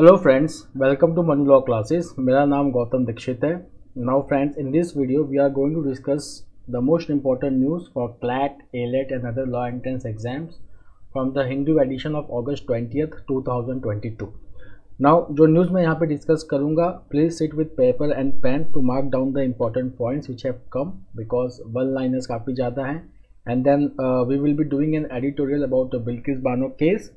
Hello friends, welcome to Money Law Classes. मेरा नाम गौतम दीक्षित है. Now friends, in this video we are going to discuss the most important news for CLAT, ALET and other law entrance exams from the Hindu edition of August 20th, 2022. Now जो news मैं यहाँ पे discuss करूँगा, please sit with paper and pen to mark down the important points which have come because one liners काफ़ी ज़्यादा हैं. And then we will be doing an editorial about the Bilkis Bano case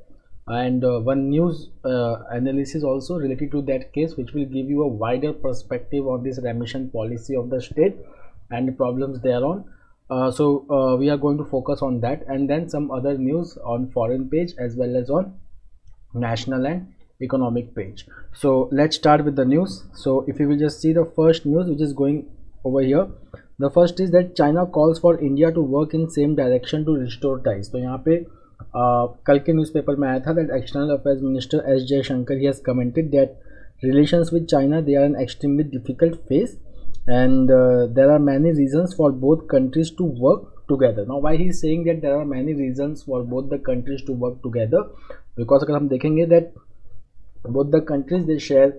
and one news analysis also related to that case, which will give you a wider perspective on this remission policy of the state and the problems thereon. So we are going to focus on that, and then some other news on foreign page as well as on national and economic page. So let's start with the news. So if you will just see the first news which is going over here, the first is that China calls for India to work in same direction to restore ties. तो यहाँ पे कल के newspaper में आया था that external affairs minister S Jaishankar he has commented that relations with China they are an extremely difficult phase and there are many reasons for both countries to work together. Now why he is saying that there are many reasons for both the countries to work together, because अगर हम देखेंगे that both the countries they share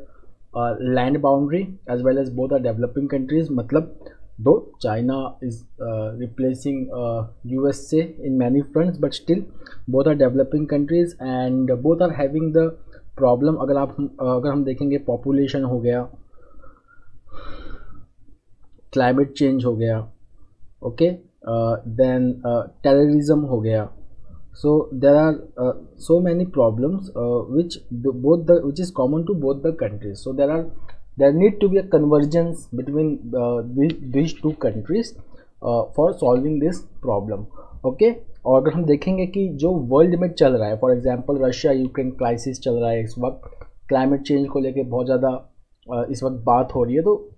land boundary as well as both are developing countries. मतलब though China is replacing USA in many fronts, but still both are developing countries and both are having the problem. अगर हम देखेंगे population हो गया, climate change हो गया, okay, then terrorism हो गया. So there are so many problems which is common to both the countries. So there need to be a convergence between these two countries for solving this problem. Okay, और अगर हम देखेंगे कि जो world में चल रहा है, for example Russia Ukraine crisis चल रहा है इस वक्त, क्लाइमेट चेंज को लेके बहुत ज़्यादा इस वक्त बात हो रही है, तो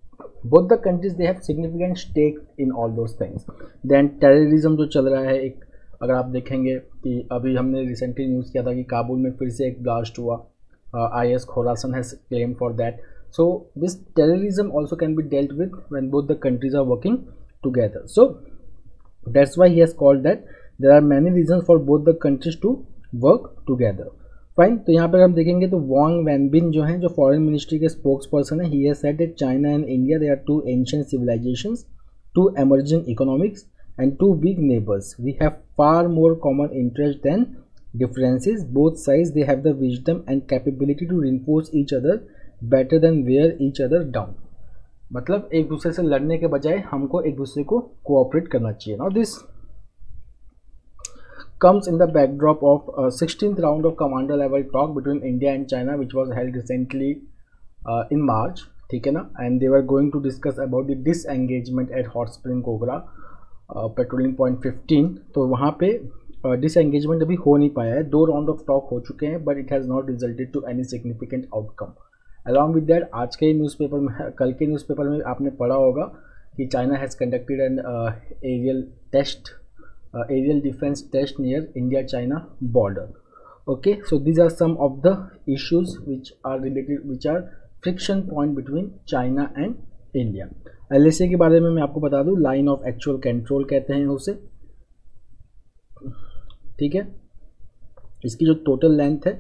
both the countries they have significant stake in all those things. Then terrorism जो चल रहा है, एक अगर आप देखेंगे कि अभी हमने रिसेंटली न्यूज़ किया था कि काबुल में फिर से एक ब्लास्ट हुआ, IS Khorasan has claim for that. So this terrorism also can be dealt with when both the countries are working together. So that's why he has called that there are many reasons for both the countries to work together. Fine. तो यहाँ पर हम देखेंगे तो वांग वैनबिन जो हैं, जो foreign ministry के स्पोक्स पर्सन है, he has said that China and India they are two ancient civilizations, two emerging economics and two big neighbors. We have far more common interest than differences. Both sides they have the wisdom and capability to reinforce each other better than wear each other down. मतलब एक दूसरे से लड़ने के बजाय हमको एक दूसरे को कोऑपरेट करना चाहिए. Now this comes in the backdrop of 16th round of commander level talk between India and China which was held recently in March, ठीक है ना, and they were going to discuss about the disengagement at Hot Spring Kogra patrolling point 15. तो वहाँ पे disengagement अभी हो नहीं पाया है. 2 राउंड ऑफ टॉक हो चुके हैं but it has not resulted to any significant outcome. Along with that आज के न्यूज़पेपर में, कल के न्यूज़पेपर में आपने पढ़ा होगा कि China has conducted an aerial defence test near India China border. Okay, so these are some of the issues which are friction point between China and India. LAC के बारे में मैं आपको बता दूं, लाइन ऑफ एक्चुअल कंट्रोल कहते हैं उसे, ठीक है. इसकी जो टोटल लेंथ है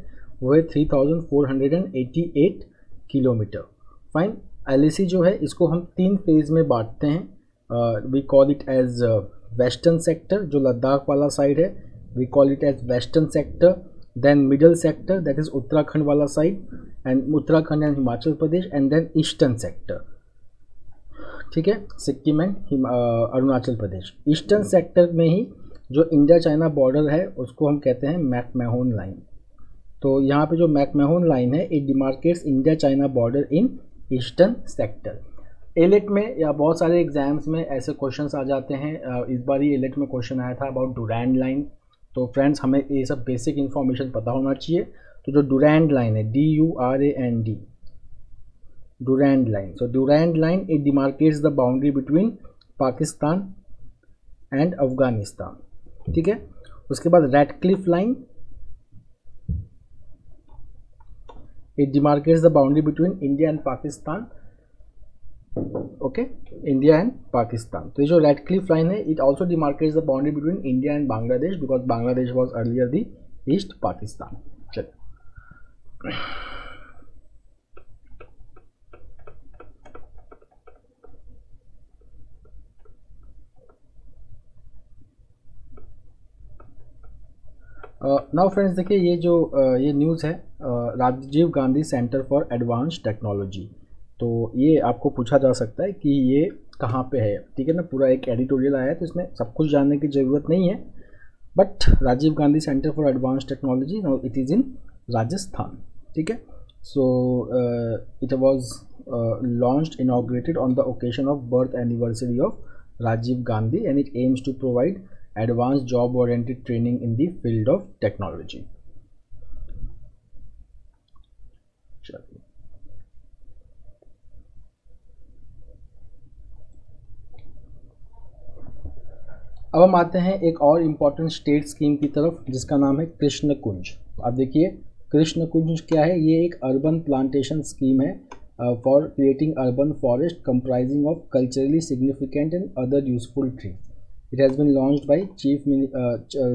वो है 3488 किलोमीटर. फाइन. LAC जो है इसको हम 3 फेज में बांटते हैं. We call it as western sector, जो लद्दाख वाला साइड है, we call it as western sector. Then middle sector that is Uttarakhand वाला side and Uttarakhand and Himachal Pradesh, and then eastern sector, ठीक है, Sikkim and Arunachal Pradesh. Eastern sector में ही जो इंडिया चाइना बॉर्डर है उसको हम कहते हैं मैकमैहोन लाइन. तो यहाँ पे जो मैकमैहोन लाइन है it demarcates India China border in eastern sector. एलेट में या बहुत सारे एग्जाम्स में ऐसे क्वेश्चंस आ जाते हैं. इस बार ही एलेट में क्वेश्चन आया था अबाउट डुरैंड लाइन. तो फ्रेंड्स हमें ये सब बेसिक इन्फॉर्मेशन पता होना चाहिए. तो जो डुरैंड लाइन है, DURAND, Durand line. So Durand line it demarcates the boundary between Pakistan and Afghanistan, ठीक है. उसके बाद Ratcliffe line it demarcates the boundary between India and Pakistan. Okay, India and Pakistan. तो ये जो Ratcliffe line है it also demarcates the boundary between India and Bangladesh because Bangladesh was earlier the East Pakistan. चलो now friends देखिए ये जो ये news है Rajiv Gandhi centre for advance technology, तो ये आपको पूछा जा सकता है कि ये कहाँ पे है, ठीक है ना। पूरा एक एडिटोरियल आया है तो इसमें सब कुछ जानने की ज़रूरत नहीं है, but Rajiv Gandhi centre for advance technology now it is in Rajasthan, ठीक है। So it was launched inaugurated on the occasion of birth anniversary of Rajiv Gandhi and it aims to provide advanced job oriented training in the field of technology. अब हम आते हैं एक और important state scheme की तरफ जिसका नाम है कृष्ण कुंज। अब देखिए कृष्ण कुंज क्या है, ये एक अर्बन प्लांटेशन स्कीम है for creating urban forest comprising of culturally significant and other useful trees. It has been launched by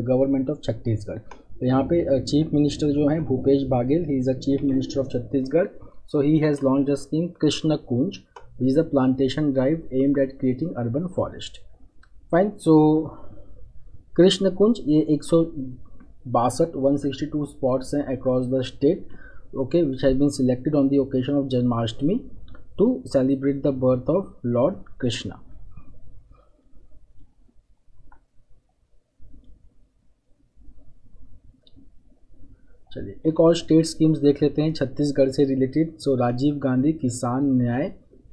government of Chhattisgarh. तो यहाँ पे चीफ मिनिस्टर जो हैं Bhupesh Baghel, he is the chief minister of Chhattisgarh. So he has launch the scheme Krishna Kunj which is a plantation drive aimed at creating urban forest. Fine. So Krishna Kunj ये 162 spots हैं across the state, okay, which has been selected on the occasion of Janmashtami to celebrate the birth of Lord Krishna. चलिए एक और state schemes देख लेते हैं छत्तीसगढ़ से related. सो राजीव गांधी किसान न्याय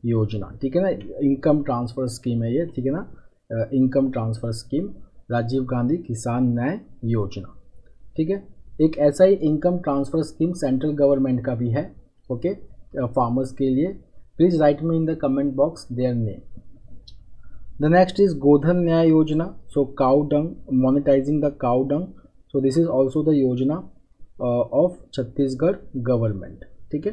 योजना, ठीक है ना, इनकम ट्रांसफ़र स्कीम है ये, ठीक है ना, income transfer scheme Rajiv Gandhi Kisan Nyay Yojana, ठीक है। एक ऐसा ही income transfer scheme central government का भी है, ओके, फार्मर्स के लिए। Please write me in the comment box their name. The next is Godhan Nyay Yojana, so cow dung, monetising the cow dung. So this is also the yojana of Chhattisgarh government, ठीक है।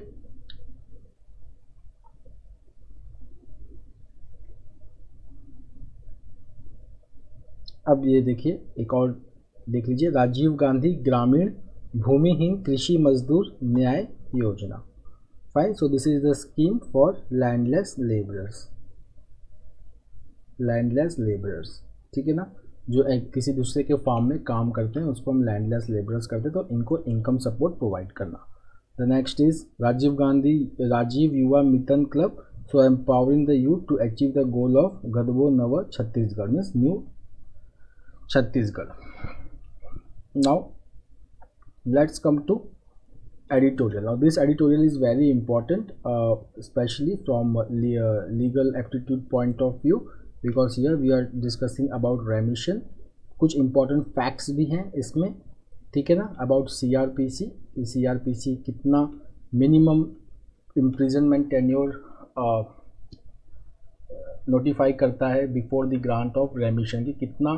अब ये देखिए एक और देख लीजिए, राजीव गांधी ग्रामीण भूमिहीन कृषि मजदूर न्याय योजना। Fine. So this is the scheme for landless labourers, landless labourers, ठीक है ना, जो किसी दूसरे के फार्म में काम करते हैं उसको हम लैंडलेस लेबरर्स कहते हैं, तो इनको इनकम सपोर्ट प्रोवाइड करना। The next is Rajiv Yuva Mitan club, so empowering the youth to achieve the goal of Gadhbo Nava Chhattisgarh, means new Chhattisgarh. Now let's come to editorial. Now this editorial is very important, especially from legal aptitude point of view, because here we are discussing about remission। कुछ important facts भी हैं इसमें, ठीक है ना, about CRPC। CRPC कितना minimum imprisonment tenure notify करता है before the grant of remission, की कितना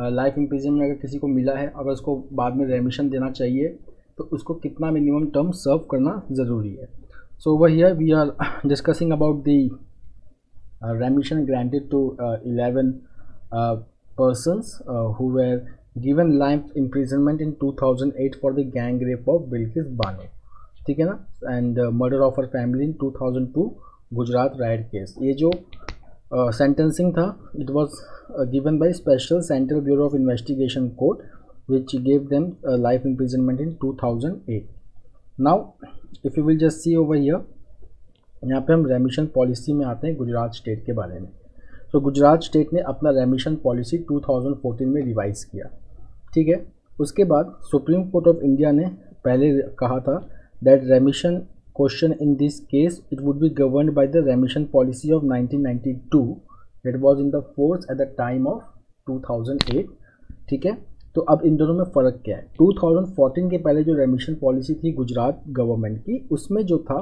लाइफ इम्प्रिजनमेंट अगर किसी को मिला है, अगर उसको बाद में रेमिशन देना चाहिए तो उसको कितना मिनिमम टर्म सर्व करना ज़रूरी है। So over here we are discussing about the remission granted to 11 persons who were given life imprisonment in 2008 for the gang rape of Bilkis Bano, ठीक है ना, and murder of her family in 2002 Gujarat right case. ये जो sentencing था, it was given by Special Central Bureau of Investigation Court which gave them life imprisonment in 2008. Now if you will just see over here, यहाँ पे हम remission policy में आते हैं Gujarat state के बारे में। तो गुजरात स्टेट ने अपना रेमिशन पॉलिसी 2014 में रिवाइज किया, ठीक है। उसके बाद सुप्रीम कोर्ट ऑफ इंडिया ने पहले कहा था that रेमिशन question in this case it would be governed by the remission policy of 1992 that was in the force at the time of 2008, ठीक है। तो अब इन दोनों में फ़र्क क्या है, 2014 के पहले जो रेमिशन पॉलिसी थी गुजरात गवर्नमेंट की, उसमें जो था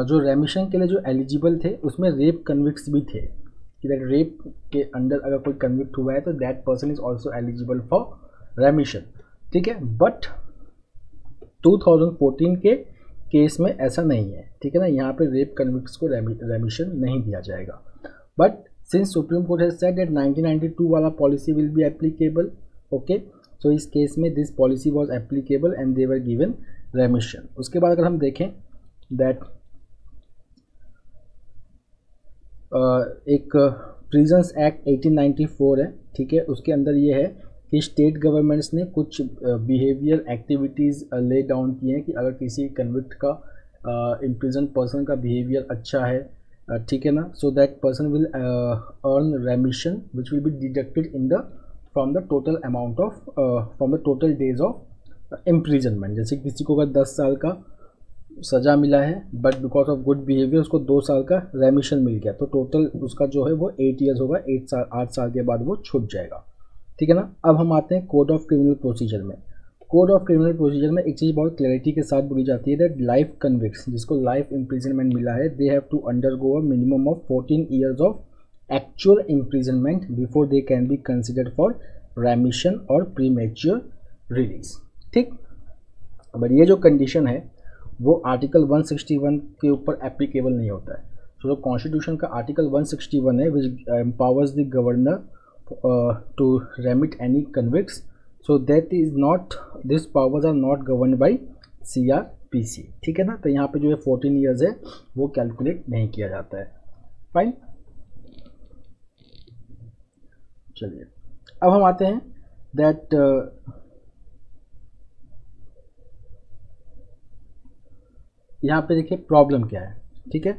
जो रेमिशन के लिए जो एलिजिबल थे उसमें रेप कन्विक्ट्स भी थे, कि दैट रेप के अंडर अगर कोई कन्विक्ट हुआ है तो that person is also eligible for रेमिशन, ठीक है। बट 2014 के केस में ऐसा नहीं है, ठीक है ना, यहाँ पे रेप कन्विक्ट्स को रेमिशन नहीं दिया जाएगा। But since Supreme Court has said that 1992 वाला policy will be applicable, okay, so इस केस में this policy was applicable and they were given remission. उसके बाद अगर हम देखें दैट एक प्रिजन्स एक्ट 1894 है, ठीक है, उसके अंदर ये है कि स्टेट गवर्नमेंट्स ने कुछ बिहेवियर एक्टिविटीज़ ले डाउन किए हैं कि अगर किसी कन्विक्ट का इम्प्रिजन पर्सन का बिहेवियर अच्छा है, ठीक है ना, so that person will earn रेमिशन which will be deducted in the from the total amount of from the total days of imprisonment. जैसे किसी को अगर 10 साल का सज़ा मिला है but because of good behaviour उसको 2 साल का रेमिशन मिल गया, तो टोटल उसका जो है वो 8 ईयर्स होगा, 8 साल के बाद वो छूट जाएगा, ठीक है ना। अब हम आते हैं कोड ऑफ क्रिमिनल प्रोसीजर में। कोड ऑफ क्रिमिनल प्रोसीजर में एक चीज़ बहुत क्लैरिटी के साथ बोली जाती है दैट लाइफ कन्विक्ट्स जिसको लाइफ इम्प्रिजनमेंट मिला है they have to undergo a minimum of 14 years of actual imprisonment before they can be considered for remission और प्रीमेच्योर रिलीज, ठीक। बट ये जो कंडीशन है वो आर्टिकल 161 के ऊपर एप्लीकेबल नहीं होता है। तो जो कॉन्स्टिट्यूशन का आर्टिकल 161 है which empowers the governor to remit any convicts, so that is not, this powers are not govern by CRPC, ठीक है ना। तो यहाँ पे जो है 14 ईयर्स है वो कैलकुलेट नहीं किया जाता है, फाइन। चलिए अब हम आते हैं दैट यहाँ पे देखिए प्रॉब्लम क्या है, ठीक है।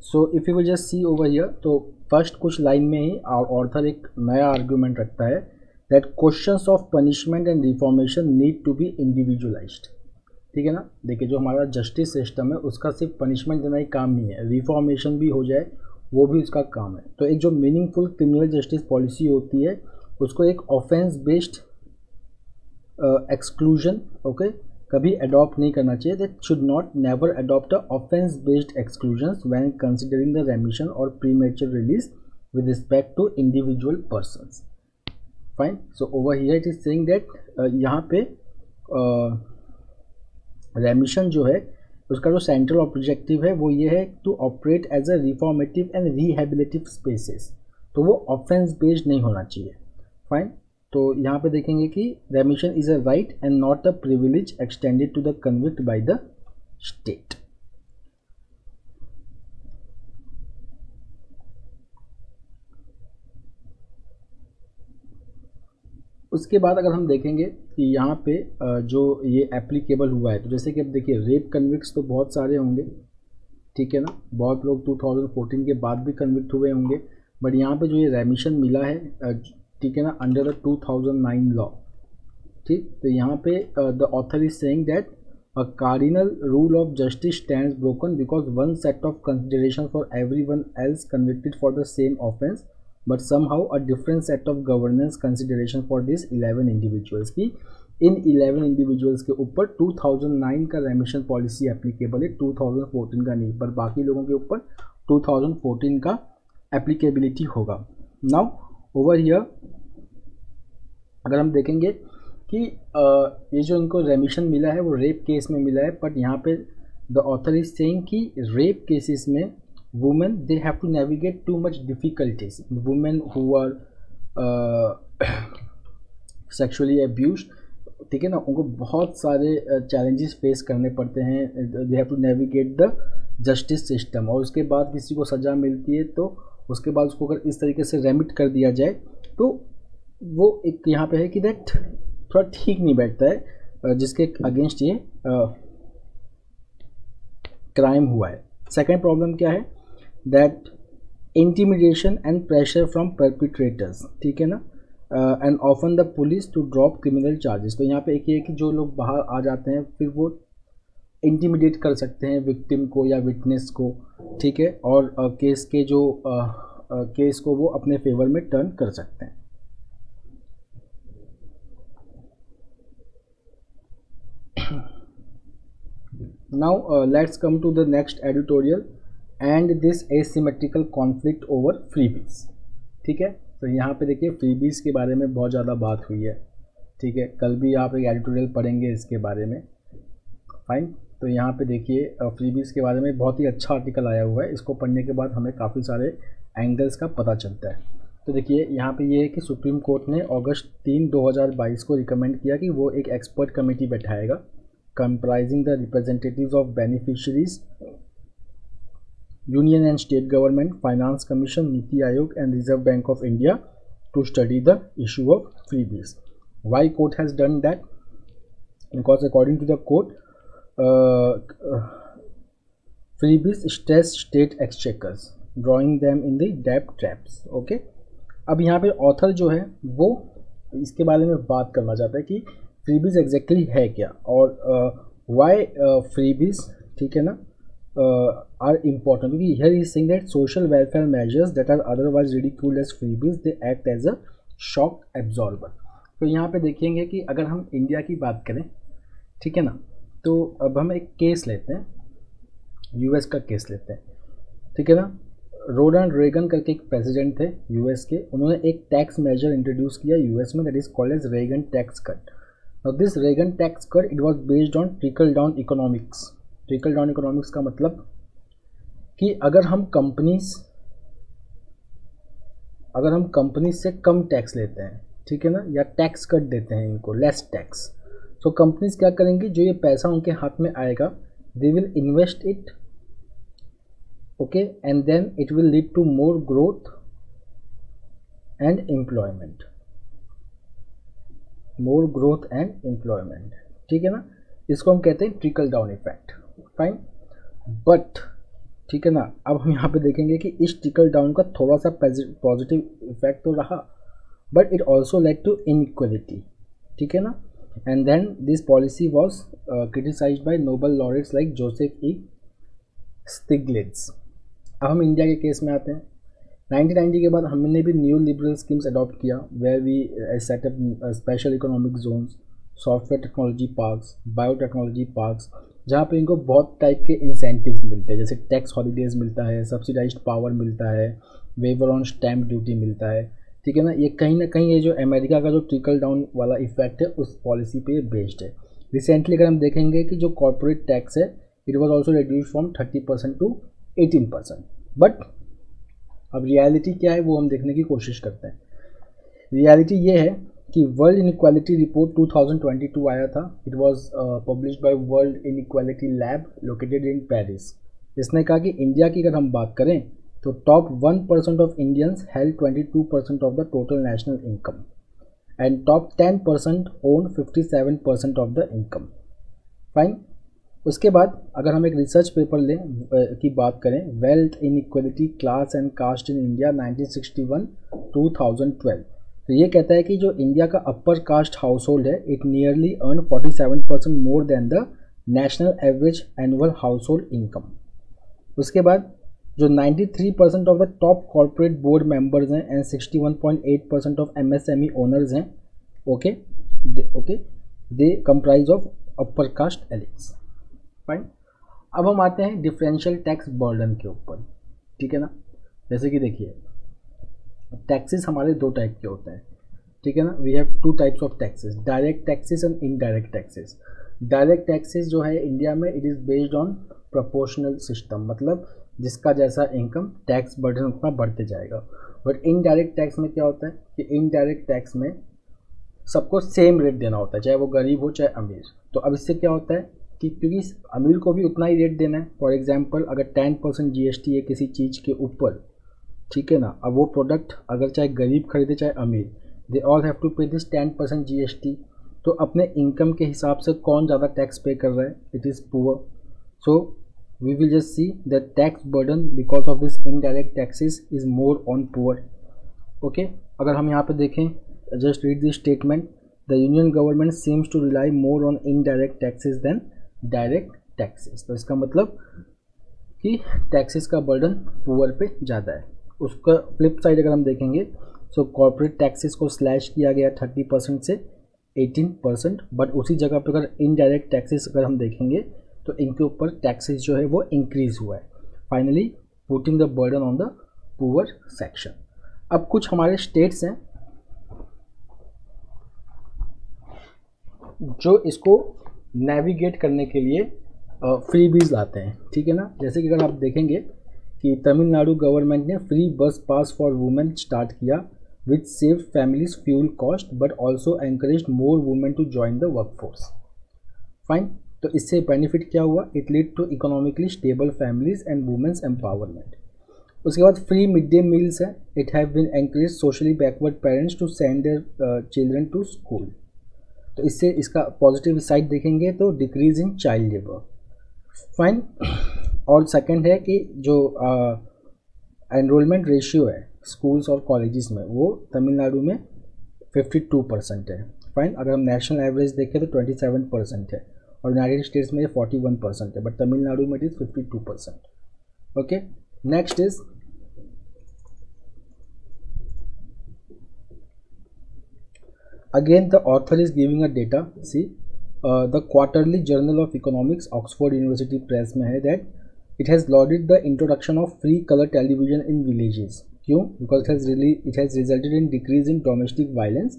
So if you will just see over here, तो फर्स्ट कुछ लाइन में ही ऑथर एक नया आर्ग्यूमेंट रखता है that questions of punishment and reformation need to be individualised, ठीक है ना। देखिए जो हमारा जस्टिस सिस्टम है उसका सिर्फ पनिशमेंट देना ही काम नहीं है, रिफॉर्मेशन भी हो जाए वो भी उसका काम है। तो एक जो मीनिंगफुल क्रिमिनल जस्टिस पॉलिसी होती है उसको एक ऑफेंस बेस्ड एक्सक्लूजन ओके कभी अडॉप्ट नहीं करना चाहिए। That should not never adopt a offence based exclusions when considering the remission और premature release with respect to individual persons, fine. So over here it is saying that यहाँ पे रेमिशन जो है उसका जो सेंट्रल ऑब्जेक्टिव है वो ये है to operate as a reformative and rehabilitative spaces, तो वो ऑफेंस बेस्ड नहीं होना चाहिए, फाइन। तो यहाँ पे देखेंगे कि remission is a right and not a privilege extended to the convict by the state. उसके बाद अगर हम देखेंगे कि यहाँ पे जो ये एप्लीकेबल हुआ है, तो जैसे कि अब देखिए रेप कन्विक्ट्स तो बहुत सारे होंगे, ठीक है ना, बहुत लोग 2014 के बाद भी कन्विक्ट हुए होंगे, बट यहाँ पे जो ये रेमिशन मिला है, ठीक है ना, अंडर द 2009 लॉ, ठीक। तो यहाँ पे the author is saying that a cardinal rule of justice stands broken because one set of consideration for everyone else convicted for the same offence but somehow a different set of governance consideration for these 11 individuals की इन 11 individuals के ऊपर 2009 का remission policy applicable है, 2014 का नहीं, पर बाकी लोगों के ऊपर 2014 का एप्लीकेबिलिटी होगा। नाउ ओवर हियर अगर हम देखेंगे कि ये जो इनको रेमिशन मिला है वो रेप केस में मिला है, बट यहाँ पे द ऑथर इज सेइंग कि रेप केसेस में women they have to navigate too much difficulties. Women who are sexually abused, ठीक है ना, उनको बहुत सारे चैलेंजेस फेस करने पड़ते हैं, they have to navigate the justice system। और उसके बाद किसी को सज़ा मिलती है तो उसके बाद उसको अगर इस तरीके से रेमिट कर दिया जाए तो वो एक यहाँ पे है कि दैट थोड़ा ठीक नहीं बैठता है जिसके अगेंस्ट ये क्राइम हुआ है। सेकेंड प्रॉब्लम क्या है that intimidation and pressure from perpetrators, ठीक है ना, and often the police to drop criminal charges. तो यहाँ पे एक ये है कि जो लोग बाहर आ जाते हैं फिर वो इंटिमिडेट कर सकते हैं विक्टिम को या विटनेस को, ठीक है, और केस के जो केस को वो अपने फेवर में टर्न कर सकते हैं। Now let's come to the next editorial and this asymmetrical conflict over freebies, ठीक है। तो यहाँ पे देखिए फ्रीबीज के बारे में बहुत ज़्यादा बात हुई है, ठीक है, कल भी आप एक एडिटोरियल पढ़ेंगे इसके बारे में, फाइन। तो यहाँ पे देखिए फ्रीबीज के बारे में बहुत ही अच्छा आर्टिकल आया हुआ है, इसको पढ़ने के बाद हमें काफ़ी सारे एंगल्स का पता चलता है। तो देखिए यहाँ पे ये है कि सुप्रीम कोर्ट ने अगस्त 3, 2022 को रिकमेंड किया कि वो एक एक्सपर्ट कमेटी बैठाएगा comprising the representatives of beneficiaries, union and state government, finance commission, NITI Aayog and reserve bank of India to study the issue of freebies। Why court has done that? Because according to the court, freebies stress state exchequers, drawing them in the debt traps. Okay, अब यहाँ पे author जो है वो इसके बारे में बात करना चाहता है कि फ्रीबीज एग्जैक्टली है क्या और वाई फ्रीबीज, ठीक है ना, आर इम्पॉर्टेंट, क्योंकि here is saying that social welfare measures that are otherwise ridiculed as freebies they act as a shock absorber. तो यहाँ पे देखेंगे कि अगर हम इंडिया की बात करें, ठीक है ना, तो अब हम एक केस लेते हैं, यूएस का केस लेते हैं, ठीक है ना। रोनाल्ड रेगन करके एक प्रेसिडेंट थे यूएस के, उन्होंने एक टैक्स मेजर इंट्रोड्यूस किया यूएस में, that is called as Reagan tax cut. Now this Reagan tax cut it was based on trickle down economics. Trickle down economics का मतलब कि अगर हम कंपनीज से कम टैक्स लेते हैं, ठीक है ना, या टैक्स कट देते हैं इनको, लेस टैक्स, सो कंपनीज क्या करेंगी, जो ये पैसा उनके हाथ में आएगा they will invest it, okay, and then it will lead to more growth and employment, ठीक है ना। इसको हम कहते हैं trickle down effect, fine. But ठीक है ना, अब हम यहाँ पे देखेंगे कि इस ट्रिकल डाउन का थोड़ा सा पॉजिटिव इफेक्ट तो रहा, but it also led to inequality, ठीक है ना। And then this policy was criticised by Nobel laureates like Joseph E Stiglitz. अब हम इंडिया के केस में आते हैं। 1990 के बाद हमने भी न्यू लिबरल स्कीम्स अडॉप्ट किया, where we set up special economic zones, software technology parks, biotechnology parks, जहाँ पे इनको बहुत टाइप के इंसेंटिव्स मिलते हैं, जैसे टैक्स हॉलीडेज मिलता है, सब्सिडाइज्ड पावर मिलता है, वेवर ऑन स्टैम्प ड्यूटी मिलता है, ठीक है ना। ये कहीं ना कहीं ये जो अमेरिका का जो ट्रिकल डाउन वाला इफेक्ट है उस पॉलिसी पे बेस्ड है। रिसेंटली अगर हम देखेंगे कि जो कॉर्पोरेट टैक्स है it was also reduce from 30% to 18%। But अब रियलिटी क्या है वो हम देखने की कोशिश करते हैं। रियलिटी ये है कि वर्ल्ड इनइक्वालिटी रिपोर्ट 2022 आया था, it was published by world inequality lab located in Paris. इसने कहा कि इंडिया की अगर हम बात करें तो top 1% of Indians held 22% of the total national income and top 10% own 57% of the income, fine. उसके बाद अगर हम एक रिसर्च पेपर लें की बात करें, wealth inequality class and caste in India 1961-2012, तो ये कहता है कि जो इंडिया का अपर कास्ट हाउस होल्ड है it nearly earn 47% more than the national average annual household income. उसके बाद जो 93% of the top corporate board members हैं एंड 61.8% ऑफ MSME ओनर्स हैं, okay, they comprise of upper caste elites, fine. अब हम आते हैं डिफरेंशियल टैक्स बर्डन के ऊपर, ठीक है ना। जैसे कि देखिए टैक्सेस हमारे दो टाइप के होते हैं, ठीक है ना। We have two types of taxes, direct taxes and indirect taxes. Direct taxes जो है इंडिया में it is based on proportional system, मतलब जिसका जैसा इनकम टैक्स बर्डन उतना बढ़ते जाएगा। बट इनडायरेक्ट टैक्स में क्या होता है कि इनडायरेक्ट टैक्स में सबको सेम रेट देना होता है, चाहे वो गरीब हो चाहे अमीर। तो अब इससे क्या होता है कि क्योंकि अमीर को भी उतना ही रेट देना है। फॉर एग्जांपल अगर 10% GST है किसी चीज़ के ऊपर, ठीक है ना, अब वो प्रोडक्ट अगर चाहे गरीब खरीदे चाहे अमीर, दे ऑल हैव टू पे दिस 10% GST। तो अपने इनकम के हिसाब से कौन ज़्यादा टैक्स पे कर रहा है, it is poor. So we will just see that tax burden because of this indirect taxes is more on poor, okay. अगर हम यहाँ पे देखें, just read this statement, the union government seems to rely more on indirect taxes than direct taxes. तो इसका मतलब कि taxes का बर्डन पुअर पे ज़्यादा है। उसका फ्लिप साइड अगर हम देखेंगे, सो कॉर्पोरेट टैक्सेस को स्लैश किया गया 30% से 18%, बट उसी जगह पर अगर इनडायरेक्ट टैक्सेस अगर हम देखेंगे तो इनके ऊपर टैक्सेस जो है वो इंक्रीज हुआ है, finally putting the burden on the poor section. अब कुछ हमारे स्टेट्स हैं जो इसको नेविगेट करने के लिए फ्रीबीज लाते हैं, ठीक है ना। जैसे कि अगर आप देखेंगे कि तमिलनाडु गवर्नमेंट ने फ्री बस पास फॉर वुमेन स्टार्ट किया which save families fuel cost but also encourage more women to join the workforce, fine. तो इससे बेनिफिट क्या हुआ, it lead to economically stable families and women's empowerment. उसके बाद फ्री मिड डे मील्स है, it have been encourage socially backward parents to send their children to school, तो इससे इसका पॉजिटिव साइड देखेंगे तो decrease in child labour, fine. और second है कि जो एनरोलमेंट रेशियो है स्कूल्स और कॉलेजेस में वो तमिलनाडु में 52% है, फाइन। अगर हम नेशनल एवरेज देखें तो 27% है और यूनाइटेड स्टेट्स में 41% है, बट तमिलनाडु में it is 52%। Okay, next is again the author is giving a data. See, the quarterly journal of economics Oxford University Press में है that it has lauded the introduction of free color television in villages. क्यों? Because it has resulted in decrease in domestic violence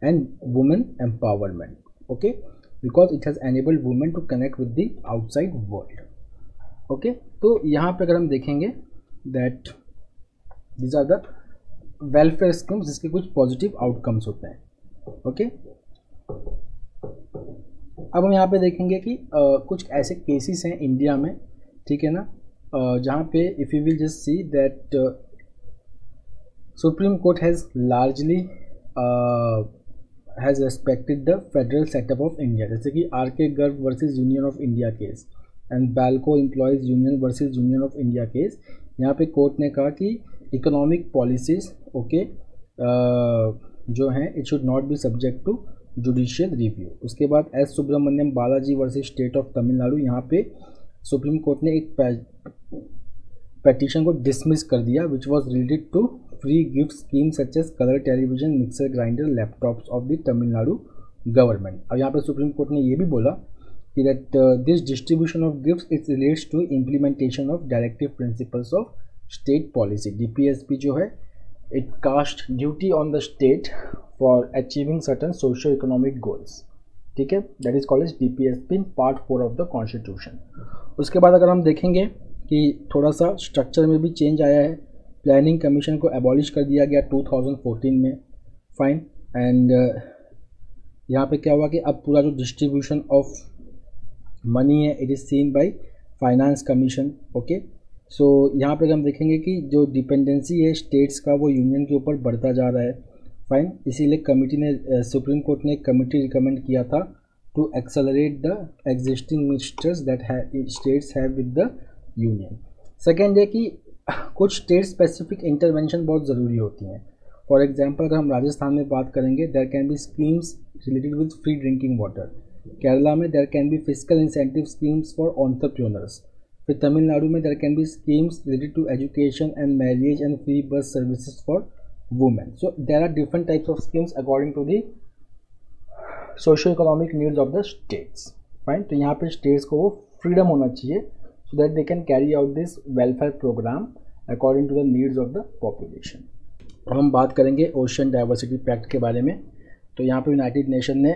and women empowerment. Okay, because it has enabled women to connect with the outside world. Okay, तो यहाँ पे अगर हम देखेंगे that these are the welfare schemes जिसके कुछ positive outcomes होते हैं। ओके, अब हम यहाँ पे देखेंगे कि कुछ ऐसे केसेस हैं इंडिया में, ठीक है ना, जहाँ पे if you will just see that supreme court has largely has respected the federal setup of India, जैसे कि R K. Garg versus union of India case and BALCO employees union versus union of India case. यहाँ पे court ने कहा कि economic policies okay जो हैं it should not be subject to judicial review. उसके बाद S Subramaniam Balaji versus state of Tamil Nadu, यहाँ पे सुप्रीम कोर्ट ने एक पेटिशन को डिसमिस कर दिया which was related to free gift scheme such as colour television, mixer grinder, laptops of the Tamil Nadu government. अब यहाँ पे सुप्रीम कोर्ट ने ये भी बोला कि that this distribution of gifts it relates to implementation of directive principles of state policy. DPSP जो है it cast duty on the state for achieving certain socio-economic goals, ठीक है, that is called as DPSP in part 4 of the constitution। उसके बाद अगर हम देखेंगे कि थोड़ा सा स्ट्रक्चर में भी चेंज आया है, प्लानिंग कमीशन को एबॉलिश कर दिया गया 2014 में, फाइन। एंड यहाँ पे क्या हुआ कि अब पूरा जो डिस्ट्रीब्यूशन ऑफ मनी है it is seen by finance commission. Okay, so यहाँ पे हम देखेंगे कि जो डिपेंडेंसी है स्टेट्स का वो यूनियन के ऊपर बढ़ता जा रहा है, फाइन। इसीलिए कमिटी ने सुप्रीम कोर्ट ने एक कमिटी रिकमेंड किया था to accelerate the existing ministers that states have with the union. Second है कि कुछ स्टेट स्पेसिफिक इंटरवेंशन बहुत ज़रूरी होती हैं। फॉर एग्जाम्पल अगर हम राजस्थान में बात करेंगे there can be schemes related with free drinking water. Kerala में there can be physical incentive schemes for entrepreneurs. फिर तमिलनाडु में there can be schemes related to education and marriage and free bus services for women. So there are different types of schemes according to the socio economic needs of the states, fine. तो यहाँ पे states को वो freedom होना चाहिए so that they can carry out this welfare programme according to the needs of the population. अब हम बात करेंगे ओशियन डाइवर्सिटी पैक्ट के बारे में। तो यहाँ पे यूनाइटेड नेशन ने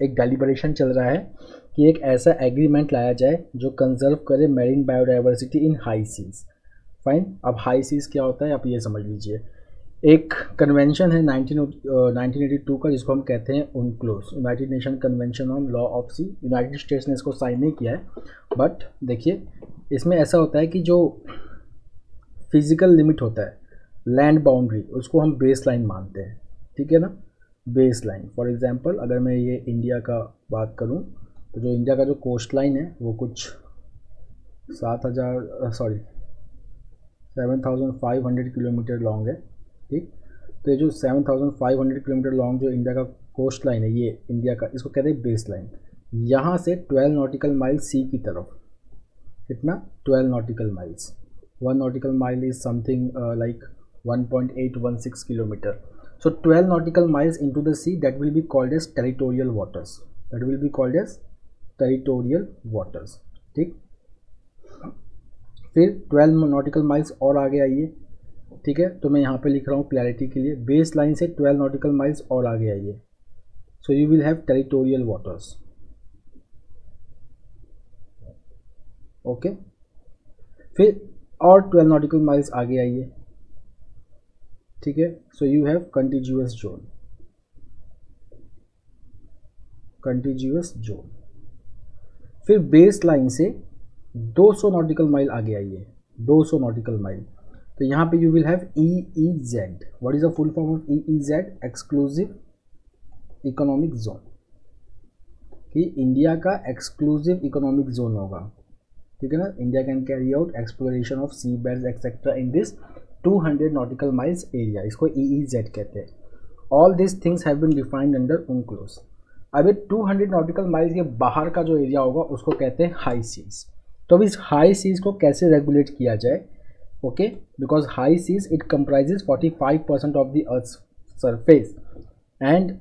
एक डेलिब्रेशन चल रहा है कि एक ऐसा एग्रीमेंट लाया जाए जो कंजर्व करे marine biodiversity in high seas, fine. अब हाई सीज क्या होता है आप ये समझ लीजिए। एक कन्वेंशन है 1982 का जिसको हम कहते हैं UNCLOS, United Nation convention on law of sea. United States ने इसको साइन नहीं किया है, बट देखिए इसमें ऐसा होता है कि जो फिजिकल लिमिट होता है लैंड बाउंड्री उसको हम बेस लाइन मानते हैं, ठीक है ना, बेस लाइन। फॉर एग्जांपल अगर मैं ये इंडिया का बात करूं तो जो इंडिया का जो कोस्ट लाइन है वो कुछ 7,500 किलोमीटर लॉन्ग है, ठीक। तो ये जो 7,500 किलोमीटर लॉन्ग जो इंडिया का कोस्ट लाइन है ये इंडिया का, इसको कहते हैं बेस लाइन। यहाँ से 12 नॉटिकल माइल सी की तरफ, कितना 12 nautical miles, 1 nautical mile is something like 1.816 kilometer. So 12 nautical miles into the sea that will be called as territorial waters. That will be called as territorial waters. ठीक, फिर 12 nautical miles और आगे आइए, ठीक है। तो मैं यहाँ पे लिख रहा हूँ क्लैरिटी के लिए, बेस लाइन से 12 nautical miles और आगे आइए, so you will have territorial waters. Okay, फिर और 12 nautical miles आगे आइए, ठीक है। So you have contiguous zone, contiguous zone. फिर बेस लाइन से 200 नॉटिकल माइल आगे आइए, 200 नॉटिकल माइल। तो यहाँ पे you will have EEZ। What is the full form of EEZ? Exclusive economic zone, कि इंडिया का एक्सक्लूसिव इकोनॉमिक जोन होगा, ठीक है ना। India can carry out exploration of sea beds etcetera in this 200 nautical miles area, इसको EEZ कहते हैं। All this things have been defined under UNCLOS। अब 200 नॉटिकल माइल्स के बाहर का जो एरिया होगा उसको कहते हैं हाई सीज। तो अब इस हाई सीज को कैसे रेगुलेट किया जाए, okay, because high sees it comprises 45% of the earth surface and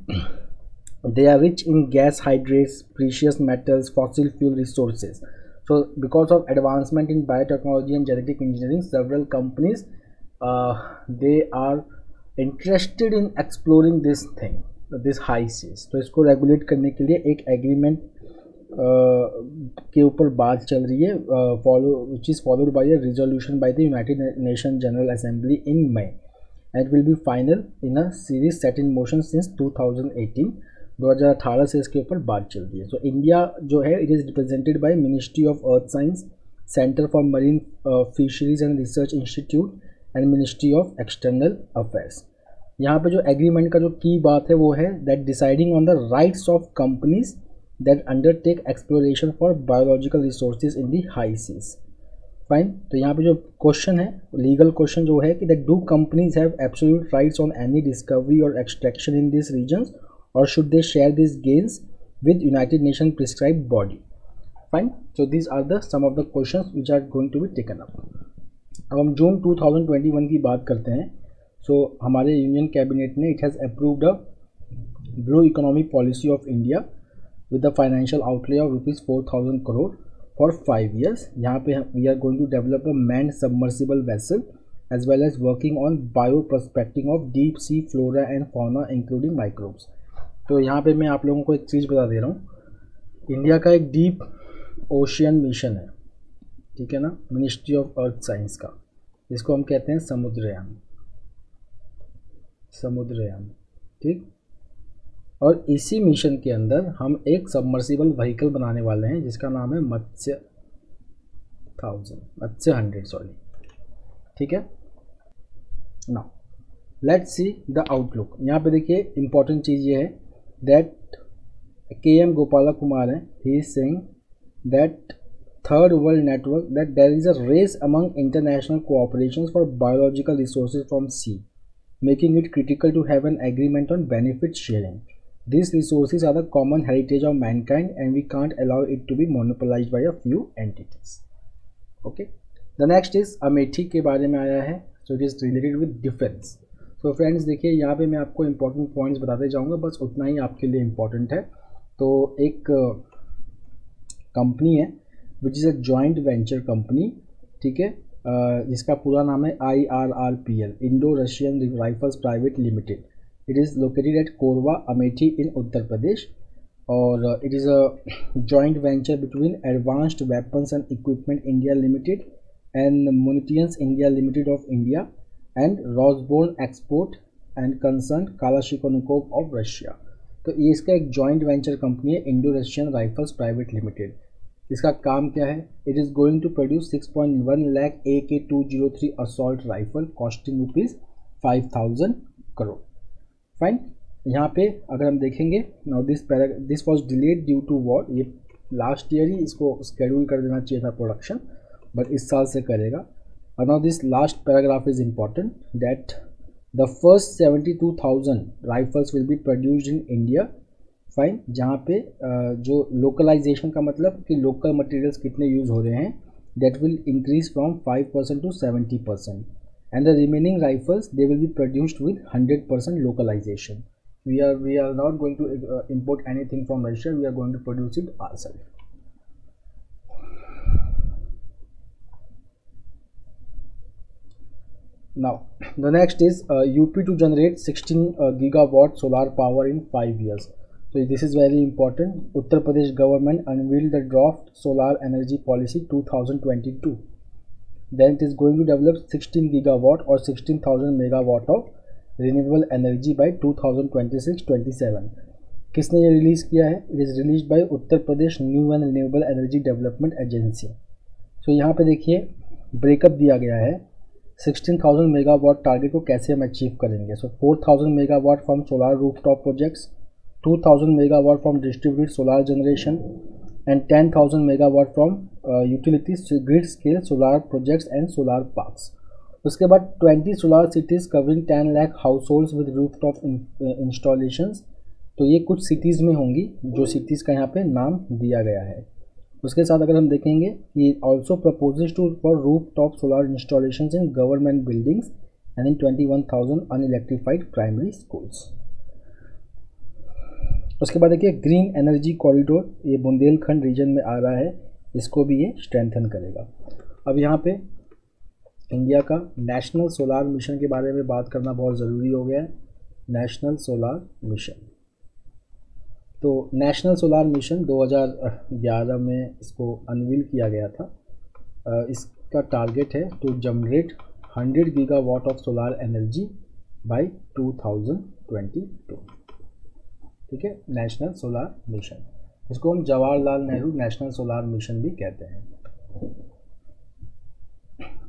they are rich in gas hydrates, precious metals, fossil fuel resources. So because of advancement in biotechnology and genetic engineering, several companies they are interested in exploring this thing, this high seas. तो इसको regulate करने के लिए एक agreement के ऊपर बात चल रही है, which is followed by a resolution by the United Nations General Assembly in May, and it will be final in a series set in motion since 2018. 2018 से इसके ऊपर बात चल रही है। सो इंडिया जो है it is represented by ministry of earth science, centre for marine fisheries and research institute and ministry of external affairs. यहाँ पे जो एग्रीमेंट का जो की बात है वो है that deciding on the rights of companies that undertake exploration for biological resources in the high seas. Fine, तो यहाँ पे जो क्वेश्चन है लीगल क्वेश्चन जो है कि that do companies have absolute rights on any discovery और extraction in this regions or should they share these gains with United Nations prescribed body? Fine, so these are the some of the questions which are going to be taken up. अब हम जून 2021 की बात करते हैं। सो हमारे union cabinet ने it has approved a blue economic policy of India with the financial outlay of ₹4,000 crore for 5 years। यहाँ पे we are going to develop a manned submersible vessel as well as working on bioprospecting of deep sea flora and fauna including microbes. तो यहाँ पे मैं आप लोगों को एक चीज़ बता दे रहा हूँ, इंडिया का एक डीप ओशियन मिशन है, ठीक है ना, मिनिस्ट्री ऑफ अर्थ साइंस का, जिसको हम कहते हैं समुद्रयान, समुद्रयान, ठीक। और इसी मिशन के अंदर हम एक सबमर्सिबल व्हीकल बनाने वाले हैं जिसका नाम है मत्स्य 100 सॉरी, ठीक है। Now let's see the outlook. यहाँ पे देखिए इंपॉर्टेंट चीज़ ये है that KM Gopala Kumar hai, he is saying that third world network, that there is a race among international cooperations for biological resources from sea, making it critical to have an agreement on benefit sharing. These resources are the common heritage of mankind and we can't allow it to be monopolized by a few entities. Okay, the next is Amethi के बारे में आया है, so it is related with defense. तो friends देखिए यहाँ पे मैं आपको इम्पोर्टेंट पॉइंट्स बताते जाऊँगा, बस उतना ही आपके लिए इम्पोर्टेंट है। तो एक कंपनी है which is a joint venture company, ठीक है, जिसका पूरा नाम है IRRPL, Indo Russian Rifles Private Limited. It is located at Korba Amethi in Uttar Pradesh और it is a joint venture between advanced weapons and equipment India limited and munitions India limited of India and Rosoboronexport and concern Kalashnikov of Russia. तो ये इसका एक joint venture company है, Indo Russian Rifles Private limited. इसका काम क्या है, it is going to produce 6.1 lakh AK-203 assault rifle costing ₹5,000 crore. Fine, यहाँ पे अगर हम देखेंगे now this was delayed due to war, ये लास्ट ईयर ही इसको स्केड्यूल कर देना चाहिए था प्रोडक्शन, बट इस साल से करेगा। Now this last paragraph is important that the first 72,000 rifles will be produced in India. Fine, जहाँ पे जो लोकलाइजेशन का मतलब कि लोकल मटेरियल्स कितने यूज़ हो रहे हैं, that will increase from 5% to 70%, and the remaining rifles they will be produced with 100% localization. We are not going to import anything from Russia. We are going to produce it ourselves. Now the next is UP to generate 16 gigawatt solar power in 5 years. So this is very important. Uttar Pradesh government unveiled the draft solar energy policy 2022. Then it is going to develop 16 gigawatt or 16,000 megawatt of renewable energy by 2026-27. किसने ये release किया है? It is release by Uttar Pradesh new and renewable energy development agency. सो यहाँ पे देखिए breakup दिया गया है 16,000 मेगावाट टारगेट को कैसे हम अचीव करेंगे। सो 4,000 megawatt from solar rooftop projects, 2000 megawatt from distributed solar generation and 10,000 megawatt from utility grid scale solar projects and solar parks. उसके बाद 20 solar cities covering 10 lakh households with rooftop installations. तो ये कुछ cities में होंगी जो cities का यहाँ पे नाम दिया गया है. उसके साथ अगर हम देखेंगे कि also proposes to for roof top solar installation in government buildings and in 21,000 unelectrified primary schools. उसके बाद देखिए ग्रीन एनर्जी कॉरिडोर, ये बुंदेलखंड रीजन में आ रहा है, इसको भी ये स्ट्रेंथन करेगा. अब यहाँ पे इंडिया का नेशनल सोलार मिशन के बारे में बात करना बहुत ज़रूरी हो गया है. नेशनल सोलार मिशन, तो नेशनल सोलार मिशन 2011 में इसको अनवील किया गया था. इसका टारगेट है to generate 100 gigawatt of solar energy by 2022. ठीक है, नेशनल सोलार मिशन, इसको हम Jawaharlal Nehru national solar mission भी कहते हैं.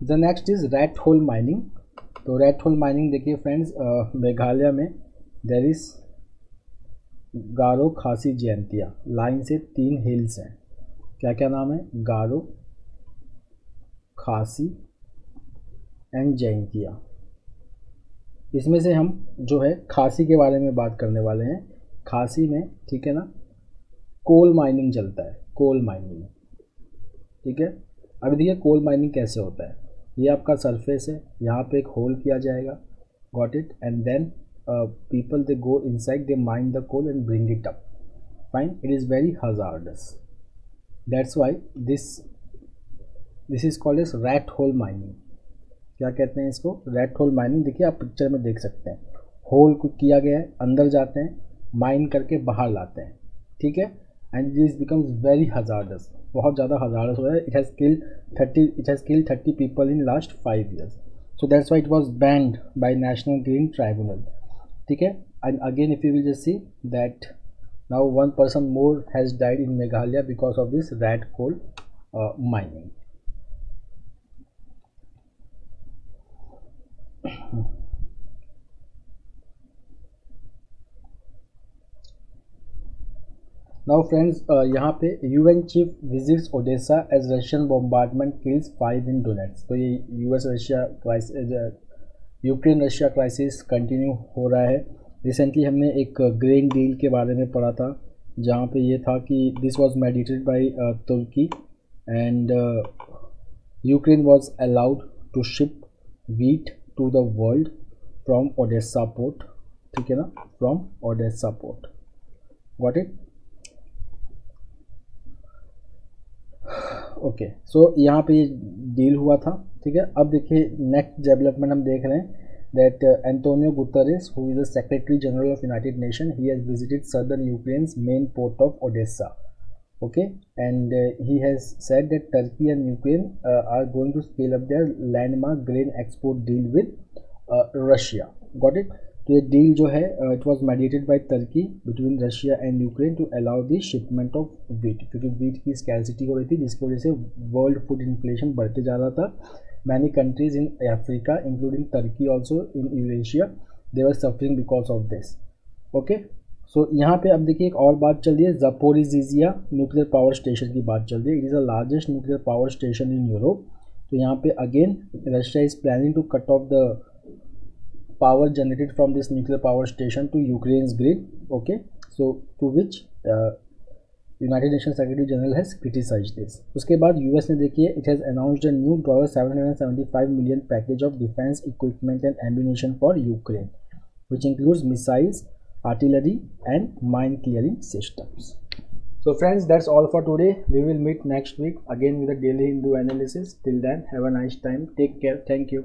The next is rat hole mining. तो रैट होल माइनिंग देखिए फ्रेंड्स, मेघालय में देयर इज गारो खासी जयंतिया लाइन से 3 हिल्स हैं. क्या क्या नाम है? गारो, खासी एंड जयंतिया. इसमें से हम जो है खासी के बारे में बात करने वाले हैं. खासी में, ठीक है ना, कोल माइनिंग चलता है, कोल माइनिंग. ठीक है, अभी देखिए कोल माइनिंग कैसे होता है. ये आपका सरफेस है, यहाँ पे एक होल किया जाएगा, got it, and then people they go inside, they mine the coal and bring it up. Fine, it is very hazardous. That's why this is called as rat hole mining. क्या कहते हैं इसको? rat hole mining. देखिए आप picture में देख सकते हैं, होल को किया गया है, अंदर जाते हैं, माइन करके बाहर लाते हैं. ठीक है, and this becomes very hazardous, बहुत ज़्यादा hazardous हो रहा है. it has killed 30 people in last 5 years. So that's why it was banned by National Green Tribunal. ठीक है, and again if you will just see that now 1 person more has died in Meghalaya because of this rat coal mining. Now friends, यहाँ पे UN chief visits Odessa as Russian bombardment kills 5 in Donetsk. तो ये US Russia crisis, Ukraine Russia crisis continue हो रहा है. Recently हमने एक grain deal के बारे में पढ़ा था, जहाँ पे ये था कि this was meditated by Turkey and Ukraine was allowed to ship wheat to the world from Odesa port. ठीक है ना, from Odesa port, got it. Okay, so यहाँ पे ये डील हुआ था. ठीक है, अब देखिए नेक्स्ट डेवलपमेंट हम देख रहे हैं that Antonio Guterres, who is the secretary general of United Nation, he has visited southern Ukraine's main port of Odessa. Okay, and he has said that Turkey and Ukraine are going to scale up their landmark grain export deal with Russia. Got it. तो ये deal जो है it was mediated by Turkey between Russia and Ukraine to allow the shipment of wheat, क्योंकि wheat की scarcity हो रही थी, जिसकी वजह से वर्ल्ड फूड इन्फ्लेशन बढ़ते जा रहा था. Many countries in Africa including Turkey also in Eurasia, they were suffering because of this. Okay, so यहाँ पे अब देखिए एक और बात चल रही है, ज़पोरिज़िया न्यूक्लियर पावर स्टेशन की बात चल रही है. It is the largest nuclear power station in Europe. तो यहाँ पे again Russia is planning to cut off the power generated from this nuclear power station to Ukraine's grid. Okay, so to which United Nations Secretary General has criticized this. उसके बाद US ने देखिए it has announced a new $775 million package of defense equipment and ammunition for Ukraine, which includes missiles, artillery and mine clearing systems. So friends, that's all for today. We will meet next week again with a daily Hindu analysis. Till then, have a nice time. Take care. Thank you.